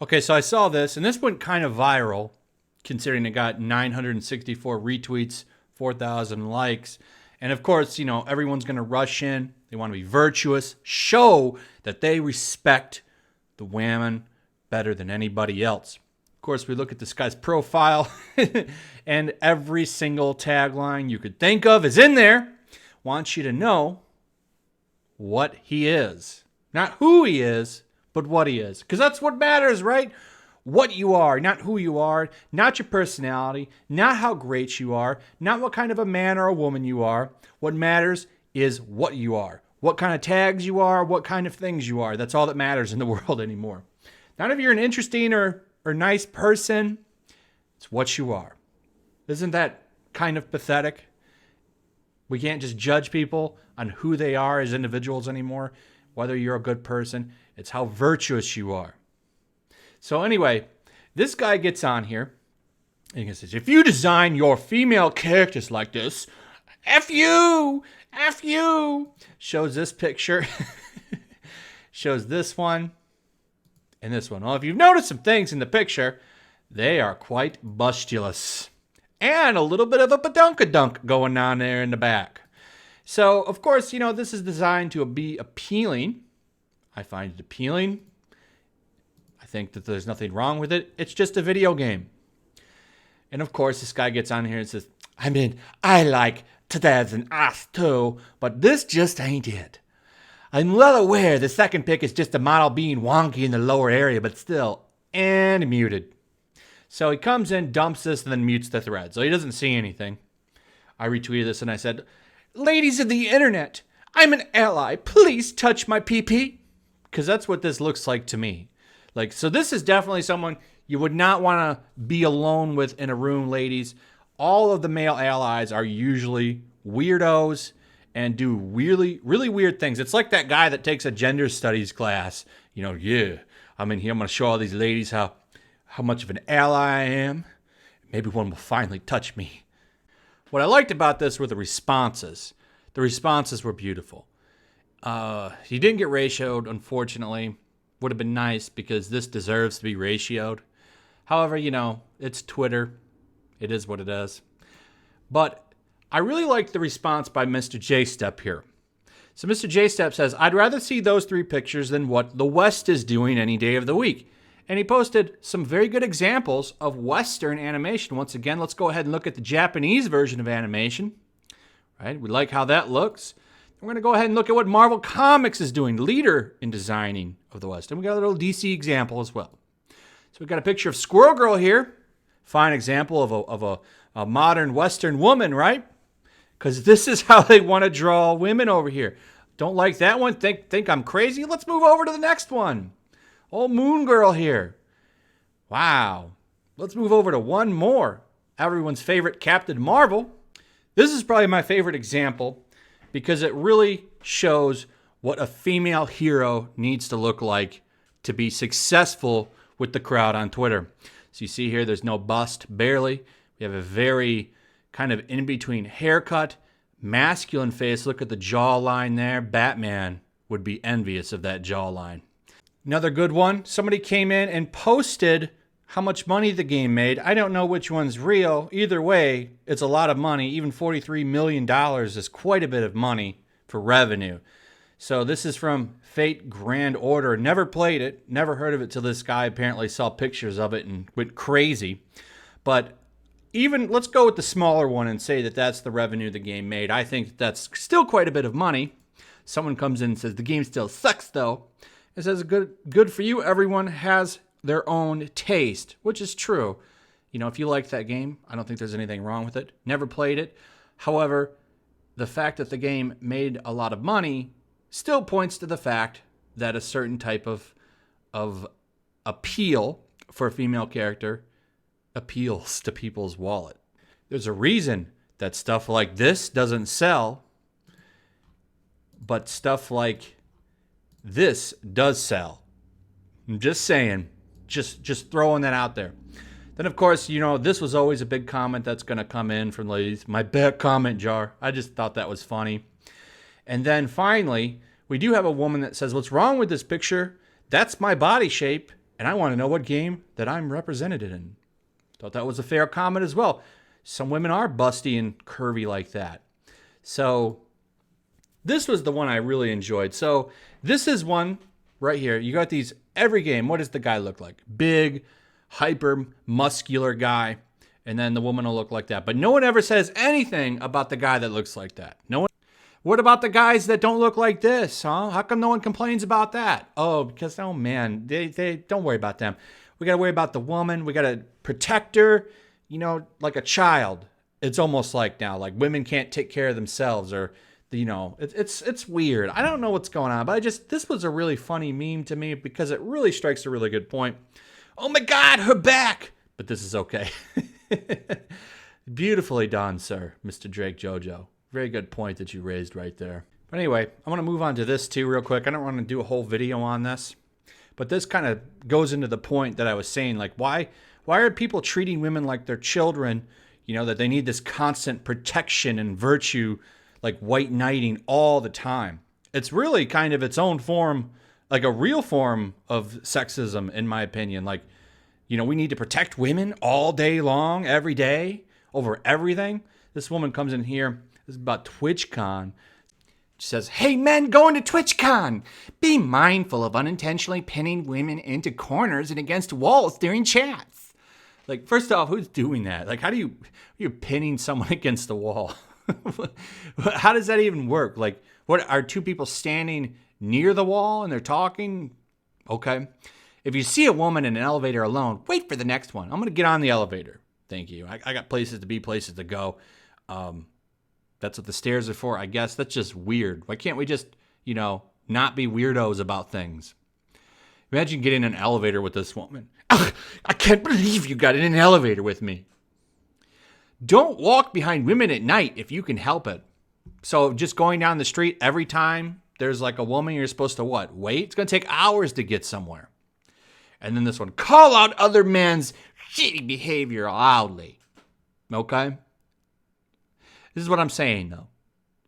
Okay, so I saw this, and this went kind of viral, considering it got 964 retweets, 4,000 likes. And of course, everyone's going to rush in. They want to be virtuous, show that they respect the women better than anybody else. Of course, we look at this guy's profile, and every single tagline you could think of is in there. Wants you to know what he is. Not who he is, but what he is. Because that's what matters, right? What you are, not who you are, not your personality, not how great you are, not what kind of a man or a woman you are. What matters is what you are, what kind of tags you are, what kind of things you are. That's all that matters in the world anymore. Not if you're an interesting or nice person, it's what you are. Isn't that kind of pathetic? We can't just judge people on who they are as individuals anymore, whether you're a good person. It's how virtuous you are. So anyway, this guy gets on here and he says, if you design your female characters like this, F you, F you. Shows this picture, shows this one, and this one. Well, if you've noticed some things in the picture, they are quite bustulous. And a little bit of a badunkadunk going on there in the back. So, of course, this is designed to be appealing. I find it appealing. I think that there's nothing wrong with it. It's just a video game. And, of course, this guy gets on here and says, I like titties and ass too, but this just ain't it. I'm well aware the second pick is just a model being wonky in the lower area, but still, and muted. So he comes in, dumps this, and then mutes the thread. So he doesn't see anything. I retweeted this and I said, ladies of the internet, I'm an ally. Please touch my PP. Because that's what this looks like to me. So this is definitely someone you would not want to be alone with in a room, ladies. All of the male allies are usually weirdos and do really, really weird things. It's like that guy that takes a gender studies class. I'm in here. I'm going to show all these ladies how much of an ally I am. Maybe one will finally touch me. What I liked about this were the responses. The responses were beautiful. He didn't get ratioed, unfortunately. Would have been nice because this deserves to be ratioed. However, it's Twitter. It is what it is. But I really liked the response by Mr. J-Step here. So Mr. J-Step says, I'd rather see those 3 pictures than what the West is doing any day of the week. And he posted some very good examples of Western animation. Once again, let's go ahead and look at the Japanese version of animation. Right? We like how that looks. We're going to go ahead and look at what Marvel Comics is doing, leader in designing of the West. And we got a little DC example as well. So we've got a picture of Squirrel Girl here. Fine example of a modern Western woman, right? Because this is how they want to draw women over here. Don't like that one? Think I'm crazy? Let's move over to the next one. Old Moon Girl here. Wow. Let's move over to one more. Everyone's favorite Captain Marvel. This is probably my favorite example because it really shows what a female hero needs to look like to be successful with the crowd on Twitter. So you see here, there's no bust, barely. We have a very kind of in-between haircut, masculine face. Look at the jawline there. Batman would be envious of that jawline. Another good one. Somebody came in and posted how much money the game made. I don't know which one's real. Either way, it's a lot of money. Even $43 million is quite a bit of money for revenue. So this is from Fate Grand Order. Never played it. Never heard of it till this guy apparently saw pictures of it and went crazy. But even, let's go with the smaller one and say that that's the revenue the game made. I think that's still quite a bit of money. Someone comes in and says, the game still sucks though. It says, good for you. Everyone has their own taste, which is true. If you like that game, I don't think there's anything wrong with it. Never played it. However, the fact that the game made a lot of money still points to the fact that a certain type of appeal for a female character appeals to people's wallet. There's a reason that stuff like this doesn't sell, but stuff like this does sell. I'm just saying, just throwing that out there. Then, of course, this was always a big comment that's going to come in from ladies. My back comment jar. I just thought that was funny. And then finally, we do have a woman that says, what's wrong with this picture? That's my body shape. and I want to know what game that I'm represented in. Thought that was a fair comment as well. Some women are busty and curvy like that. So this was the one I really enjoyed. So this is one right here. You got these every game. What does the guy look like? Big, hyper muscular guy. And then the woman will look like that. But no one ever says anything about the guy that looks like that. No one. What about the guys that don't look like this, huh? How come no one complains about that? Oh, because, oh man, they don't worry about them. We got to worry about the woman. We got to protect her, you know, like a child. It's almost like now, like women can't take care of themselves, or, you know, it's weird. I don't know what's going on, but this was a really funny meme to me because it really strikes a really good point. Oh my God, her back. But this is okay. Beautifully done, sir, Mr. Drake Jojo. Very good point that you raised right there. But anyway, I want to move on to this too real quick. I don't want to do a whole video on this, but this kind of goes into the point that I was saying, like why are people treating women like they're children, you know, that they need this constant protection and virtue, like white knighting all the time. It's really kind of its own form, like a real form of sexism, in my opinion. Like, you know, we need to protect women all day long, every day, over everything. This woman comes in here. This is about TwitchCon. She says, hey men going to TwitchCon, be mindful of unintentionally pinning women into corners and against walls during chats. Like, first off, who's doing that? Like, you're pinning someone against the wall? How does that even work? Like, what, are two people standing near the wall and they're talking? Okay. If you see a woman in an elevator alone, wait for the next one. I'm going to get on the elevator. Thank you. I got places to be, places to go. That's what the stairs are for, I guess. That's just weird. Why can't we just, you know, not be weirdos about things? Imagine getting in an elevator with this woman. Ugh, I can't believe you got in an elevator with me. Don't walk behind women at night if you can help it. So just going down the street every time there's like a woman, you're supposed to what? Wait? It's going to take hours to get somewhere. And then this one, call out other men's shitty behavior loudly. Okay? This is what I'm saying, though.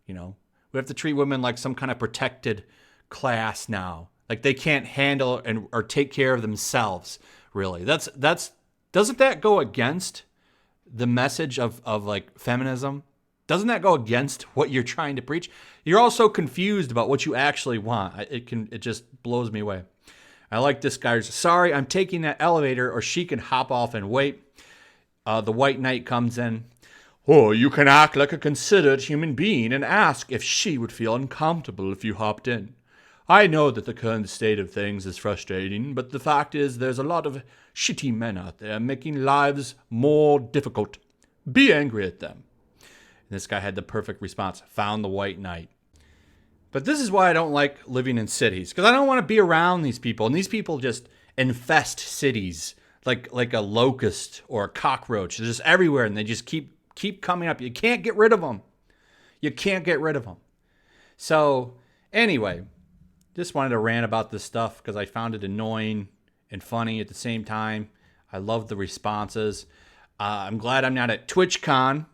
You know, we have to treat women like some kind of protected class now. Like they can't handle or take care of themselves, really. Doesn't that go against the message of like feminism? Doesn't that go against what you're trying to preach? You're all so confused about what you actually want. It just blows me away. I like this guy's, sorry, I'm taking that elevator, or she can hop off and wait. The White Knight comes in. Or you can act like a considered human being and ask if she would feel uncomfortable if you hopped in. I know that the current state of things is frustrating, but the fact is there's a lot of shitty men out there making lives more difficult. Be angry at them. And this guy had the perfect response. Found the White Knight. But this is why I don't like living in cities, because I don't want to be around these people. And these people just infest cities like a locust or a cockroach. They're just everywhere, and they just keep coming up. You can't get rid of them. You can't get rid of them. So anyway, just wanted to rant about this stuff because I found it annoying and funny at the same time. I love the responses. I'm glad I'm not at TwitchCon,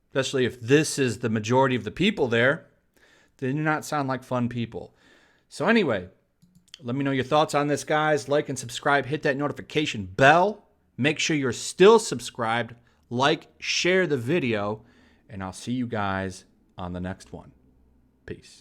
especially if this is the majority of the people there. They do not sound like fun people. So anyway, let me know your thoughts on this, guys. Like and subscribe. Hit that notification bell. Make sure you're still subscribed. Like, share the video, and I'll see you guys on the next one. Peace.